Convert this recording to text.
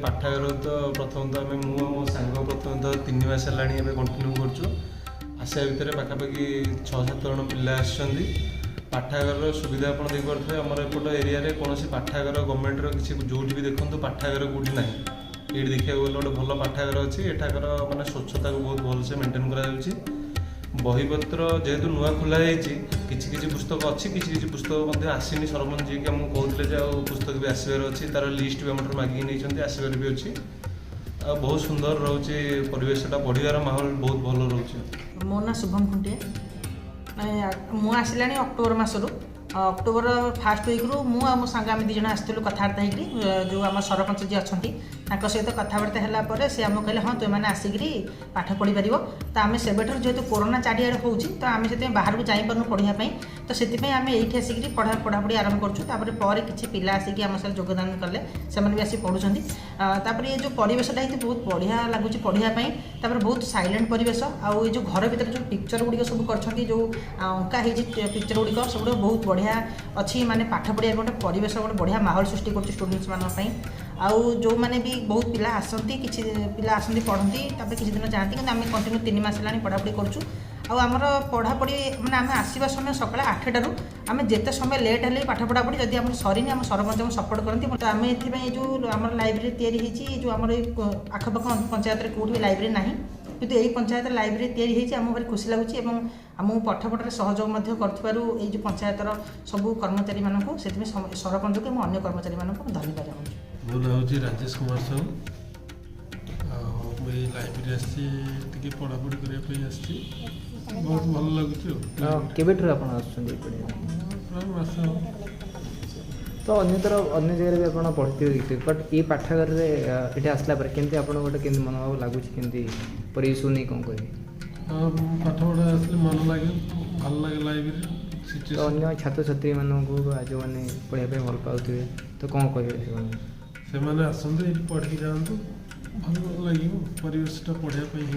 पाठागार तो प्रथम तो आम मो सांग प्रथम तो 3 मास है कंटिन्यू करूँ आसिया भितर पाखापाखि 6-7 जन पिला आसछन्ति पाठागार सुविधा आप देखिए आम एपट एरिया कौन पाठागार गवर्नमेंट किसी जो भी देखो पाठागार कौटी ना ये देखा गले गोटे भल पाठागार अच्छी एठाकर माने स्वच्छता को बहुत भलसे मेंटेन करा बहीपत्र जेहेतु नुआ खोला किसी पुस्तक अच्छी किसी पुस्तक आसनी सरपंच जी आमको कहते पुस्तक भी आसबार अच्छी तार लिस्ट भी आम मागिक नहीं आसबार भी अच्छी बहुत सुंदर रोचे परिवेशटा पढ़ार माहौल बहुत भल रोचे। मो ना शुभम खुंटिया मु आसला अक्टोबर मसरू अक्टोबर फास्ट वीक रु मु मो सांग आम दिज आसलु कथबार्ता हो जो आम सरपंच जी अच्छा सहित कथबार्ता है सी आमको कहले हाँ तुमने आसिक पाठ पढ़ी पार तो आम से जेहतु कोरोना चारिड़े हो तो आम से बाहर को जापरनु पढ़ाई तो से आम ये आसिक पढ़ापढ़ी आरंभ करूँ किसी पिला आसिक आम सर योगदान कले से भी आसी पढ़ुं ये जो परिवेशटा ये बहुत बढ़िया लगुच पढ़ाई बहुत साइलेंट परिवेश आउ ये जो घर भर जो पिक्चर गुड़िक सब कर जो अंका पिक्चर गुड़िक सब बहुत बढ़िया अच्छी माने पाठ पढ़िया गोटे परिवेश गोटे बढ़िया माहौल सृष्टि कर स्टूडेंट्स मानी आउ जो मैंने भी बहुत पिला आसती किसी पिला आसती पढ़ती किसी दिन जाती कि आम कंटिन्यू 3 मास है पढ़ापढ़ी करूँ आमर पढ़ापढ़ी मैंने आम आसवा समय सकाल 8टारू आम जिते समय लेट हेल्ले पाठ पढ़ापढ़ी जब आम सरीनी आम सरपंच को सपोर्ट करती तो आम ये जो आम लाइब्रेरी तैयारी जो आम आखपाख पंचायत में कौटी भी लाइब्रेरी ना किंतु यही पंचायत लाइब्रेरी तैयारी आमको भारी खुशी लगुच आमको पाठपढ़े सहयोग कर पंचायतर सब कर्मचारी मानक से सरपंच को अन्य कर्मचारी मानक धन्यवाद चाहूँ। मो ना हूँ राजेश कुमार साहू मुझे लाइब्रेरी आसी पढ़ापढ़ी करने बहुत भल लगुच तो अन्यतर अन्य जगह भी आप पढ़ते बट ये पाठागार ये आसला केमती आप गोटे मनोभाव लगुच केमती परिवेश नहीं कौन कह पाठ पढ़ा आसले मन लगे भल लगे लाइब्रेरी तो अन्य छात्र छात्री मानक जो मैंने पढ़ाई भल पाते तो कौन कहे से मैंने आसते पढ़ी जातु भल लगे परिवेशटा पढ़ाई।